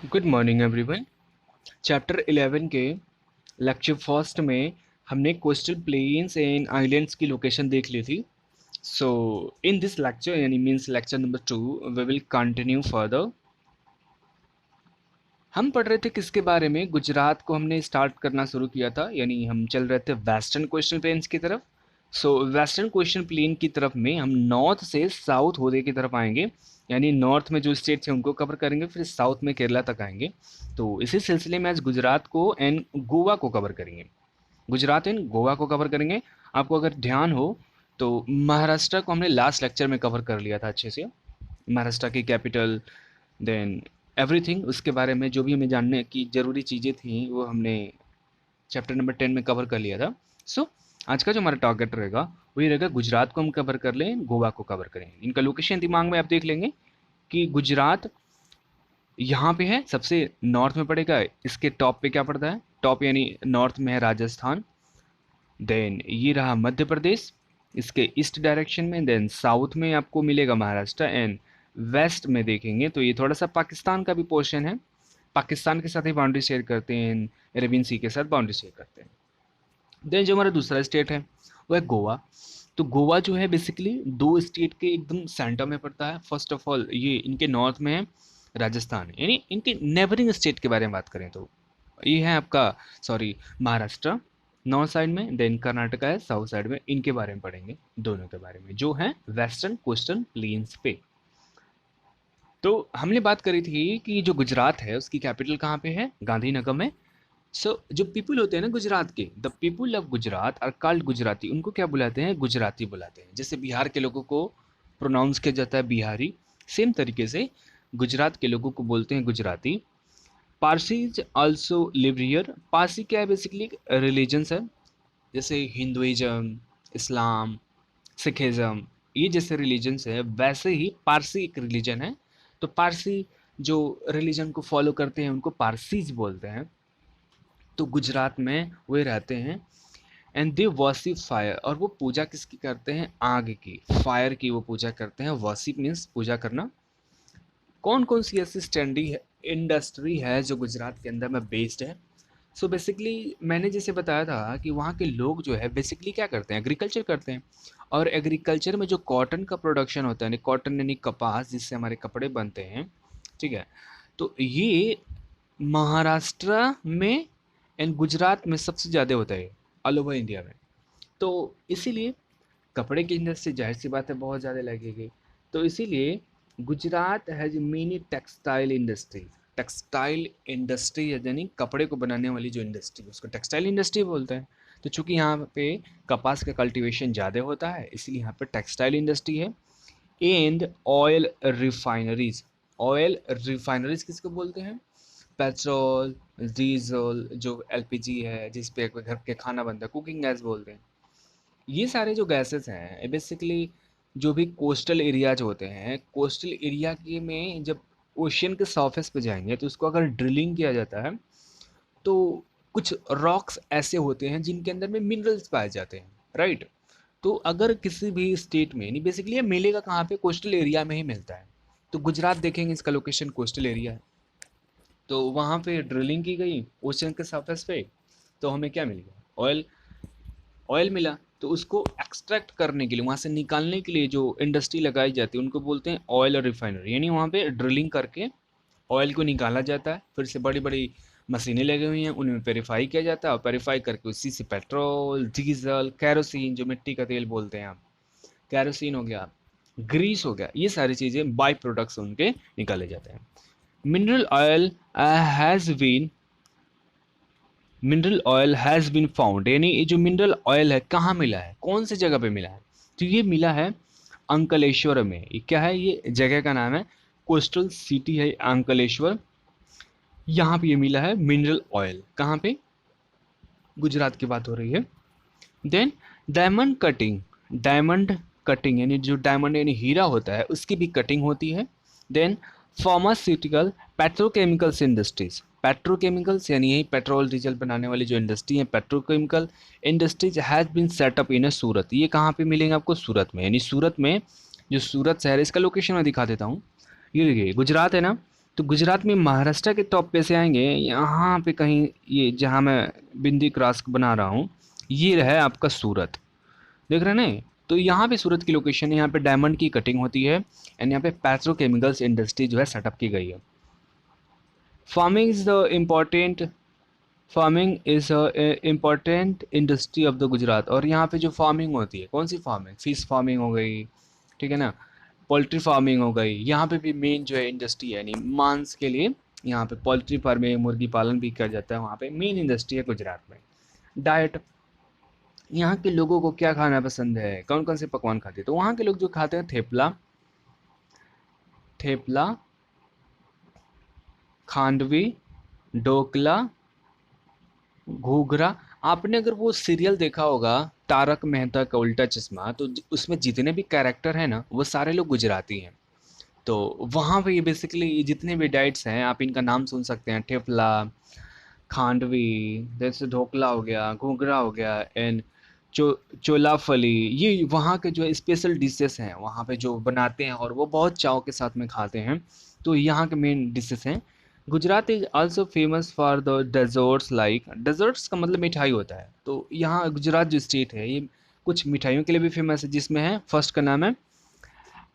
Good morning everyone. Chapter 11 के lecture first में हमने कोस्टल प्लेन्स एंड आइलैंड्स की लोकेशन देख ली थी। सो इन दिस लेक्चर यानी means lecture number 2 we will continue further. हम पढ़ रहे थे किसके बारे में? गुजरात को हमने स्टार्ट करना शुरू किया था, यानी हम चल रहे थे वेस्टर्न कोस्टल प्लेन्स की तरफ। सो वेस्टर्न कोस्टल प्लेन की तरफ में हम नॉर्थ से साउथ होने की तरफ आएंगे, यानी नॉर्थ में जो स्टेट्स हैं उनको कवर करेंगे, फिर साउथ में केरला तक आएंगे। तो इसी सिलसिले में आज गुजरात को एंड गोवा को कवर करेंगे। गुजरात एंड गोवा को कवर करेंगे। आपको अगर ध्यान हो तो महाराष्ट्र को हमने लास्ट लेक्चर में कवर कर लिया था अच्छे से। महाराष्ट्र की कैपिटल, देन एवरीथिंग, उसके बारे में जो भी हमें जानने की ज़रूरी चीज़ें थी वो हमने चैप्टर नंबर 10 में कवर कर लिया था। सो आज का जो हमारा टारगेट रहेगा वही रहेगा, गुजरात को हम कवर कर लें, गोवा को कवर करें। इनका लोकेशन दिमाग में आप देख लेंगे कि गुजरात यहाँ पे है, सबसे नॉर्थ में पड़ेगा। इसके टॉप पे क्या पड़ता है? टॉप यानी नॉर्थ में है राजस्थान। देन ये रहा मध्य प्रदेश इसके ईस्ट डायरेक्शन में। देन साउथ में आपको मिलेगा महाराष्ट्र एंड वेस्ट में देखेंगे तो ये थोड़ा सा पाकिस्तान का भी पोर्शन है। पाकिस्तान के साथ ही बाउंड्री शेयर करते हैं, अरेबियन सी के साथ बाउंड्री शेयर करते हैं। देन जो हमारा दूसरा स्टेट है वो है गोवा। तो गोवा जो है बेसिकली दो स्टेट के एकदम सेंटर में पड़ता है। फर्स्ट ऑफ ऑल ये इनके नॉर्थ में है राजस्थान, यानी इनके नेबरिंग स्टेट के बारे में बात करें तो ये है आपका, सॉरी, महाराष्ट्र नॉर्थ साइड में, देन कर्नाटका है साउथ साइड में। इनके बारे में पढ़ेंगे, दोनों के बारे में, जो है वेस्टर्न कोस्टल प्लेन्स पे। तो हमने बात करी थी कि जो गुजरात है उसकी कैपिटल कहाँ पे है? गांधीनगर में। जो पीपल होते हैं ना गुजरात के, the people of Gujarat are called Gujarati. उनको क्या बुलाते हैं? गुजराती बुलाते हैं। जैसे बिहार के लोगों को प्रोनाउंस किया जाता है बिहारी, सेम तरीके से गुजरात के लोगों को बोलते हैं Gujarati. Parsis also live here. Parsi क्या है? बेसिकली रिलीजन्स है, जैसे हिंदुइज्म, इस्लाम, सिखिज़्म, ये जैसे रिलीजन्स है वैसे ही पारसी एक रिलीजन है। तो पारसी जो रिलीजन को फॉलो करते हैं उनको पारसीज बोलते हैं। तो गुजरात में वे रहते हैं। एंड दे वर्शिप फायर, और वो पूजा किसकी करते हैं? आग की, फायर की वो पूजा करते हैं। वर्शिप मीन्स पूजा करना। कौन कौन सी ऐसी स्टैंडी है, इंडस्ट्री है जो गुजरात के अंदर में बेस्ड है? सो बेसिकली मैंने जैसे बताया था कि वहाँ के लोग जो है बेसिकली क्या करते हैं? एग्रीकल्चर करते हैं। और एग्रीकल्चर में जो कॉटन का प्रोडक्शन होता है, कॉटन यानी कपास जिससे हमारे कपड़े बनते हैं, ठीक है, तो ये महाराष्ट्र में एंड गुजरात में सबसे ज़्यादा होता है ऑल ओवर इंडिया में। तो इसीलिए कपड़े की इंडस्ट्री जाहिर सी बात है बहुत ज़्यादा लगेगी। तो इसीलिए Gujarat has many textile industry. Textile industry यानी कपड़े को बनाने वाली जो इंडस्ट्री, उसको टेक्सटाइल इंडस्ट्री बोलते हैं। तो चूंकि यहाँ पे कपास का कल्टीवेशन ज़्यादा होता है इसलिए यहाँ पे टेक्सटाइल इंडस्ट्री है। And oil refineries. Oil refineries किसको बोलते हैं? पेट्रोल, डीजल, जो एलपीजी है जिस पे घर के खाना बनता है, कुकिंग गैस बोलते हैं। ये सारे जो गैसेस हैं बेसिकली जो भी कोस्टल एरियाज होते हैं, कोस्टल एरिया के में जब ओशियन के सरफेस पे जाएंगे तो उसको अगर ड्रिलिंग किया जाता है तो कुछ रॉक्स ऐसे होते हैं जिनके अंदर में मिनरल्स पाए जाते हैं, राइट? तो अगर किसी भी स्टेट में, नहीं बेसिकली ये मिलेगा कहाँ पे? कोस्टल एरिया में ही मिलता है। तो गुजरात देखेंगे इसका लोकेशन कोस्टल एरिया है, तो वहाँ पे ड्रिलिंग की गई ओशन के सरफेस पे, तो हमें क्या मिल गया? ऑयल। ऑयल मिला तो उसको एक्सट्रैक्ट करने के लिए, वहाँ से निकालने के लिए जो इंडस्ट्री लगाई जाती है उनको बोलते हैं ऑयल रिफाइनरी। यानी वहाँ पे ड्रिलिंग करके ऑयल को निकाला जाता है, फिर से बड़ी बड़ी मशीनें लगी हुई हैं, उनमें वेरीफाई किया जाता है और वेरीफाई करके उसी से पेट्रोल, डीजल, कैरोसिन, जो मिट्टी का तेल बोलते हैं आप, कैरोसिन हो गया, ग्रीस हो गया, ये सारी चीज़ें बाई प्रोडक्ट्स उनके निकाले जाते हैं। Mineral oil has been mineral oil has been found, यानी ये जो मिनरल ऑयल है कहाँ मिला है, कौन सी जगह पे मिला है? तो ये मिला है अंकलेश्वर में। ये क्या है? ये जगह का नाम है, कोस्टल सिटी है अंकलेश्वर। यहाँ पे ये मिला है मिनरल ऑयल। कहाँ पे? गुजरात की बात हो रही है। Then diamond cutting. Diamond cutting यानी जो डायमंड यानी हीरा होता है उसकी भी कटिंग होती है। Then pharmaceutical, petrochemicals industries. Petrochemicals यानी यही पेट्रोल डीजल बनाने वाली जो इंडस्ट्री है, petrochemical industries has been set up in Surat. ये कहाँ पे मिलेंगे आपको? सूरत में। यानी सूरत में, जो सूरत शहर है, इसका लोकेशन मैं दिखा देता हूँ। ये देखिए गुजरात है ना, तो गुजरात में महाराष्ट्र के टॉप पे से आएंगे यहाँ पे कहीं, ये जहाँ मैं बिंदी क्रॉस बना रहा हूँ, ये है आपका सूरत। देख रहे हैं ना? तो यहाँ पे सूरत की लोकेशन है, यहाँ पे डायमंड की कटिंग होती है एंड यहाँ पे पेट्रोकेमिकल्स इंडस्ट्री जो है सेटअप की गई है। Farming is the important farming is important industry of the Gujarat. और यहाँ पे जो फार्मिंग होती है, कौन सी फार्मिंग? फिश फार्मिंग हो गई, ठीक है ना, पोल्ट्री फार्मिंग हो गई। यहाँ पे भी मेन जो है इंडस्ट्री है, यानी मांस के लिए यहाँ पे पोल्ट्री फार्मिंग, मुर्गी पालन भी किया जाता है, वहाँ पे मेन इंडस्ट्री है गुजरात में। डाइट, यहाँ के लोगों को क्या खाना पसंद है, कौन कौन से पकवान खाते हैं? तो वहाँ के लोग जो खाते हैं थेपला, थेपला, खांडवी, ढोकला, घूघरा। आपने अगर वो सीरियल देखा होगा तारक मेहता का उल्टा चश्मा, तो उसमें जितने भी कैरेक्टर हैं ना, वो सारे लोग गुजराती हैं। तो वहाँ पे ये बेसिकली जितने भी डाइट्स हैं, आप इनका नाम सुन सकते हैं। थेपला, खांडवी, जैसे ढोकला हो गया, घूघरा हो गया, एंड चोला फली, ये वहाँ के जो स्पेशल डिशेस हैं, वहाँ पे जो बनाते हैं और वो बहुत चाव के साथ में खाते हैं। तो यहाँ के मेन डिशेस हैं। Gujarat is also famous for the desserts, like desserts का मतलब मिठाई होता है। तो यहाँ गुजरात जो स्टेट है, ये कुछ मिठाइयों के लिए भी फेमस है, जिसमें है फर्स्ट का नाम है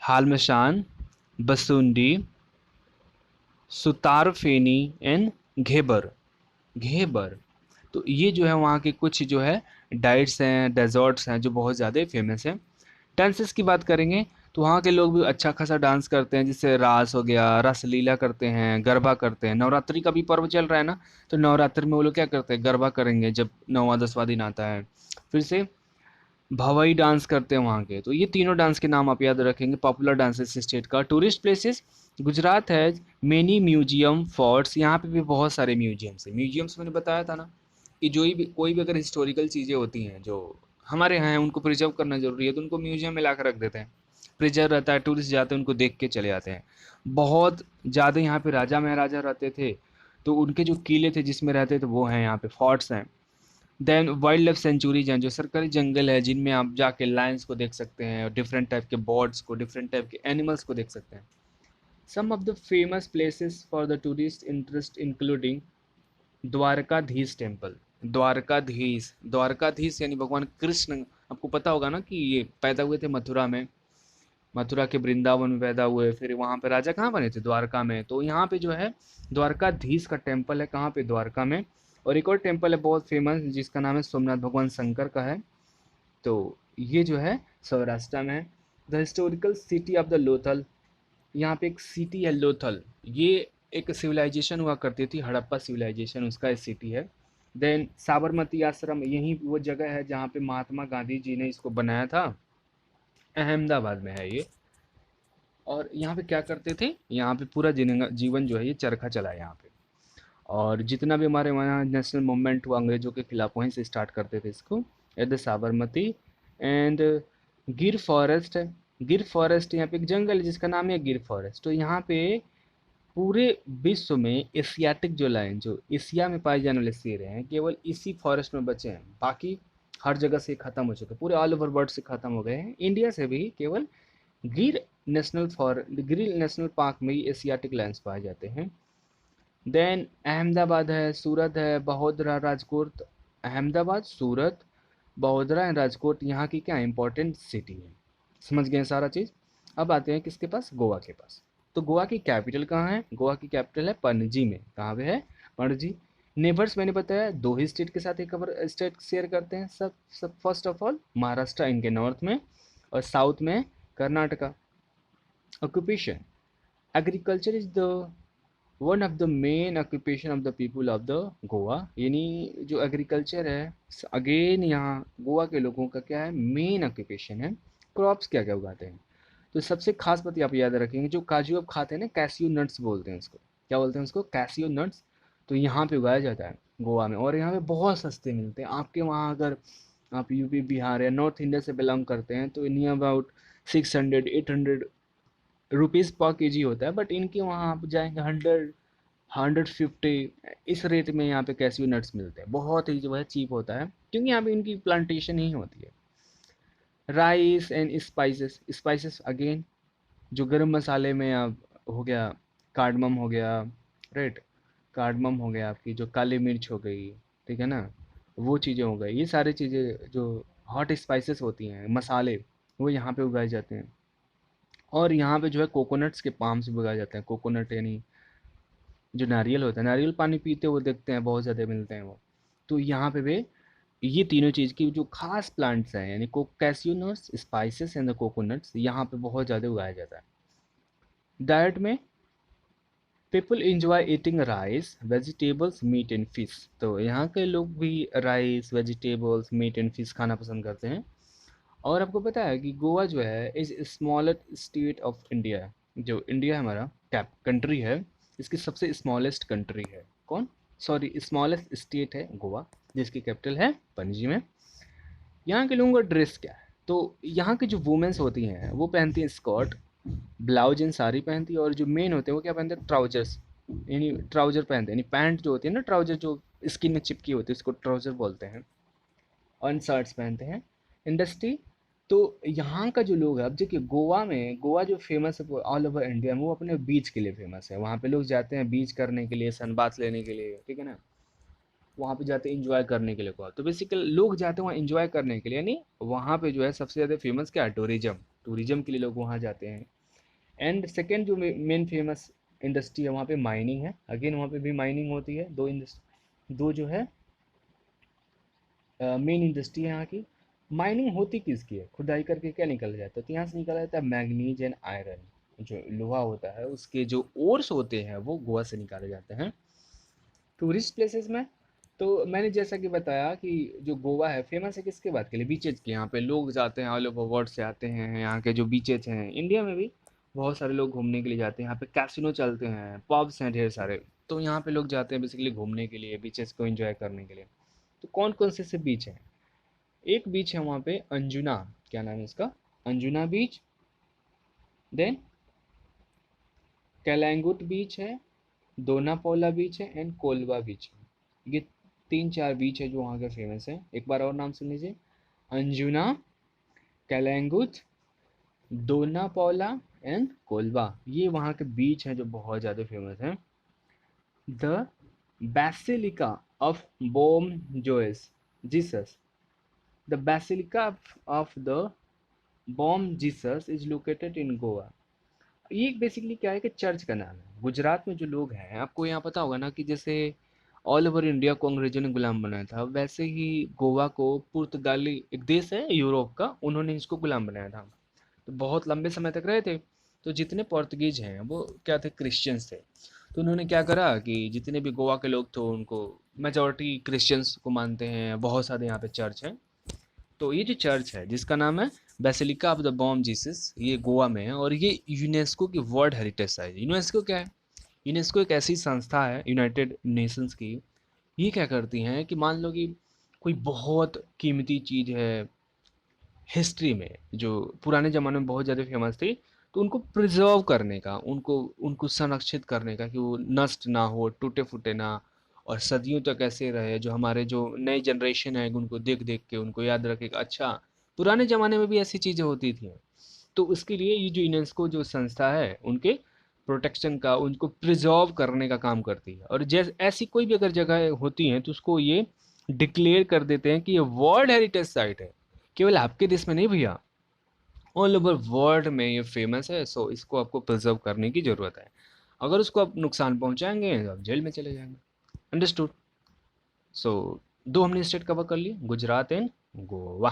हालमशान, बसुंडी, सुतार फेनी एंड घेबर। घेबर। तो ये जो है वहाँ के कुछ जो है डाइट्स हैं, डेजर्ट्स हैं, जो बहुत ज़्यादा फेमस हैं। डांसेस की बात करेंगे तो वहाँ के लोग भी अच्छा खासा डांस करते हैं, जैसे रास हो गया, रासलीला करते हैं, गरबा करते हैं। नवरात्रि का भी पर्व चल रहा है ना, तो नवरात्रि में वो लोग क्या करते हैं, गरबा करेंगे जब 9वां 10वां दिन आता है। फिर से भवाई डांस करते हैं वहाँ के। तो ये तीनों डांस के नाम आप याद रखेंगे, पॉपुलर डांसेस स्टेट का। टूरिस्ट प्लेसेस, गुजरात है मेनी म्यूजियम, फोर्ट्स, यहाँ पे भी बहुत सारे म्यूजियम्स हैं। म्यूजियम्स मैंने बताया था ना कि जो भी कोई भी अगर हिस्टोरिकल चीज़ें होती हैं जो हमारे यहाँ हैं, उनको प्रिजर्व करना जरूरी है, तो उनको म्यूजियम में ला कर रख देते हैं। प्रिजर्व रहता है, टूरिस्ट जाते हैं, उनको देख के चले जाते हैं। बहुत ज़्यादा यहाँ पे राजा महाराजा रहते थे, तो उनके जो किले थे जिसमें रहते थे वो हैं, यहाँ पे फोर्ट्स हैं। देन वाइल्ड लाइफ सेंचुरीज हैं, जो सरकारी जंगल है, जिनमें आप जाके लायंस को देख सकते हैं और डिफरेंट टाइप के बर्ड्स को, डिफरेंट टाइप के एनिमल्स को देख सकते हैं। Some of the famous places for the tourist interest including Dwarkadhish temple. Dwarkadhish, Dwarkadhish यानी भगवान कृष्ण। आपको पता होगा ना कि ये पैदा हुए थे मथुरा में, मथुरा के वृंदावन में पैदा हुए, फिर वहाँ पे राजा कहाँ बने थे, द्वारका में। तो यहाँ पे जो है द्वारकाधीश का टेम्पल है, कहाँ पे, द्वारका में। और एक और टेम्पल है बहुत फेमस, जिसका नाम है सोमनाथ भगवान शंकर का है। तो ये जो है सौराष्ट्र में है। The historical city of the Lothal, यहाँ पे एक सिटी है लोथल, ये एक सिविलाइजेशन हुआ करती थी, हड़प्पा सिविलाइजेशन, उसका एक सिटी है। देन साबरमती आश्रम, यही वो जगह है जहाँ पे महात्मा गांधी जी ने इसको बनाया था, अहमदाबाद में है ये। और यहाँ पे क्या करते थे, यहाँ पे पूरा जीवन जो है ये चरखा चला है यहाँ पे। और जितना भी हमारे वहाँ नेशनल मूवमेंट हुआ अंग्रेजों के खिलाफ, वहीं से स्टार्ट करते थे इसको, एट द साबरमती। एंड गिर फॉरेस्ट है, गिर फॉरेस्ट यहाँ पे एक जंगल है जिसका नाम है गिर फॉरेस्ट। तो यहाँ पे पूरे विश्व में एशियाटिक जो लायन, जो एशिया में पाए जाने वाले शेर हैं, केवल इसी फॉरेस्ट में बचे हैं। बाकी हर जगह से खत्म हो चुके, पूरे ऑल ओवर वर्ल्ड से खत्म हो गए हैं। इंडिया से भी केवल गिर नेशनल पार्क में ही एशियाटिक लायंस पाए जाते हैं। देन अहमदाबाद है, सूरत है, बड़ौदा, राजकोट। अहमदाबाद, सूरत, बड़ौदा एंड राजकोट यहाँ की क्या इंपॉर्टेंट सिटी है। समझ गए सारा चीज़। अब आते हैं किसके पास, गोवा के पास। तो गोवा की कैपिटल कहाँ है, गोवा की कैपिटल है पणजी में। कहाँ पे है, पणजी। नेबर्स मैंने बताया दो ही स्टेट के साथ एक स्टेट शेयर करते हैं सब फर्स्ट ऑफ ऑल महाराष्ट्र इनके नॉर्थ में, और साउथ में Karnataka. Occupation, agriculture is the one of the main occupation of the people of the Goa, यानी जो एग्रीकल्चर है, अगेन यहाँ गोवा के लोगों का क्या है, मेन ऑक्यूपेशन है। क्रॉप्स क्या क्या उगाते हैं, तो सबसे खास बात आप याद रखेंगे, जो काजू आप खाते हैं ना, कैसियो नट्स बोलते हैं उसको, क्या बोलते हैं उसको, कैसियो नट्स। तो यहाँ पे उगाया जाता है गोवा में, और यहाँ पे बहुत सस्ते मिलते हैं। आपके वहाँ अगर आप यूपी बिहार या नॉर्थ इंडिया से बिलोंग करते हैं तो नियर अबाउट 600 800 रुपीज़ पर केजी होता है, बट इनके वहाँ आप जाएंगे 150 इस रेट में यहाँ पे कैसियो नट्स मिलते हैं। बहुत ही जो है चीप होता है, क्योंकि यहाँ पे इनकी प्लांटेशन ही होती है। Rice and spices, spices again जो गरम मसाले में आप हो गया, कार्डमम हो गया, राइट, कार्डमम हो गया, आपकी जो काली मिर्च हो गई, ठीक है ना, वो चीज़ें हो गई, ये सारी चीज़ें जो हॉट स्पाइसेस होती हैं, मसाले, वो यहाँ पे उगाए जाते हैं। और यहाँ पे जो है कोकोनट्स के पाम से उगाए जाते हैं। कोकोनट यानी जो नारियल होता है, नारियल पानी पीते हुए देखते हैं, बहुत ज़्यादा मिलते हैं वो। तो यहाँ पे भी ये तीनों चीज़ की जो खास प्लांट्स हैं, यानी को cashew nuts, spices and the coconuts, यहाँ पे बहुत ज़्यादा उगाया जाता है। डाइट में people enjoy eating rice, vegetables, meat and fish. तो यहाँ के लोग भी rice, vegetables, meat and fish खाना पसंद करते हैं। और आपको पता है कि गोवा जो है is smallest state of India. जो इंडिया हमारा कैप कंट्री है, इसकी सबसे स्मॉलेस्ट कंट्री है कौन, सॉरी स्मॉलेस्ट स्टेट है गोवा, जिसकी कैपिटल है पणजी में। यहाँ के लोगों का ड्रेस क्या है, तो यहाँ की जो वुमेन्स होती हैं वो पहनती हैं स्कर्ट, ब्लाउज एंड साड़ी पहनती है, और जो मेन होते हैं वो क्या पहनते हैं, ट्राउजर्स, यानी ट्राउजर पहनते हैं, यानी पैंट जो होती है ना, ट्राउजर जो स्किन में चिपकी होती है उसको ट्राउजर बोलते हैं, और शर्ट्स पहनते हैं। इंडस्ट्री, तो यहाँ का जो लोग है, अब देखिए गोवा में, गोवा जो फेमस है ऑल ओवर इंडिया में, वो अपने बीच के लिए फेमस है। वहाँ पे लोग जाते हैं बीच करने के लिए, सनबाथ लेने के लिए, ठीक है ना, वहाँ पे जाते हैं इंजॉय करने के लिए। गोवा तो बेसिकली लोग जाते हैं वहाँ इंजॉय करने के लिए, यानी वहाँ पे जो है सबसे ज़्यादा फेमस क्या है, टूरिज्म, टूरिज्म के लिए लोग वहाँ जाते हैं। एंड सेकेंड जो मेन फेमस इंडस्ट्री है वहाँ पे माइनिंग है। अगेन वहाँ पे भी माइनिंग होती है, दो जो है मेन इंडस्ट्री है यहाँ की। माइनिंग होती किसकी है, खुदाई करके क्या निकल जाता है, तो यहाँ से निकला जाता है मैग्नीज एंड आयरन, जो लोहा होता है उसके जो ओर्स होते हैं वो गोवा से निकाले जाते हैं। टूरिस्ट प्लेसेस में, तो मैंने जैसा कि बताया कि जो गोवा है फेमस है किसके बात के लिए, बीचेज के। यहाँ पे लोग जाते हैं, ऑल ओवर वर्ल्ड से आते हैं, यहाँ के जो बीचेज हैं, इंडिया में भी बहुत सारे लोग घूमने के लिए जाते हैं। यहाँ पे कैसीनो चलते हैं, पब्स हैं ढेर सारे, तो यहाँ पे लोग जाते हैं बेसिकली घूमने के लिए, बीचेस को एंजॉय करने के लिए। तो कौन कौन से बीच हैं, एक बीच है वहाँ पे अंजुना, क्या नाम है इसका, अंजुना बीच, देन कैलांगुट बीच है, दोनापौला बीच है, एंड कोलवा बीच है। ये तीन चार बीच है जो वहाँ के फेमस है। एक बार और नाम सुन लीजिए, अंजुना, कैलांगुट, दोनापौला एंड कोलवा, ये वहाँ के बीच हैं जो बहुत ज़्यादा फेमस हैं। द बेसिलिका ऑफ बोम जोइस Jesus, the basilica of the Bom Jesus is located in Goa. ये बेसिकली क्या है कि चर्च का नाम है। गुजरात में जो लोग हैं, आपको यहाँ पता होगा ना कि जैसे ऑल ओवर इंडिया को अंग्रेजों ने गुलाम बनाया था, वैसे ही गोवा को पुर्तगाली, एक देश है यूरोप का, उन्होंने इसको गुलाम बनाया था। तो बहुत लंबे समय तक रहे थे। तो जितने पोर्तुगीज हैं वो क्या थे, क्रिश्चियंस थे। तो उन्होंने क्या करा कि जितने भी गोवा के लोग थे उनको, मेजॉरिटी क्रिश्चियंस को मानते हैं, बहुत सारे यहाँ पे चर्च हैं। तो ये जो चर्च है जिसका नाम है basilica of the Bom Jesus, ये गोवा में है, और ये यूनेस्को की वर्ल्ड हेरिटेज साइट है। यूनेस्को क्या है, यूनेस्को एक ऐसी संस्था है यूनाइटेड नेशंस की। ये क्या करती हैं कि मान लो कि कोई बहुत कीमती चीज़ है हिस्ट्री में, जो पुराने ज़माने में बहुत ज़्यादा फेमस थी, तो उनको प्रिजर्व करने का, उनको उनको संरक्षित करने का, कि वो नष्ट ना हो, टूटे फूटे ना, और सदियों तक ऐसे रहे, जो हमारे जो नई जनरेशन है उनको देख देख के उनको याद रखे कि अच्छा पुराने ज़माने में भी ऐसी चीज़ें होती थी। तो उसके लिए ये जो यूनेस्को जो संस्था है उनके प्रोटेक्शन का, उनको प्रिजर्व करने का काम करती है। और जैसे ऐसी कोई भी अगर जगह होती हैं तो उसको ये डिक्लेयर कर देते हैं कि ये वर्ल्ड हेरिटेज साइट है। केवल आपके देश में नहीं भैया, ऑल ओवर वर्ल्ड में ये फेमस है। सो इसको आपको प्रिजर्व करने की ज़रूरत है। अगर उसको आप नुकसान पहुंचाएंगे तो आप जेल में चले जाएंगे। अंडरस्टूड। सो दो हमने स्टेट कवर कर लिए, Gujarat and Goa.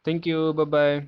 Thank you, bye bye.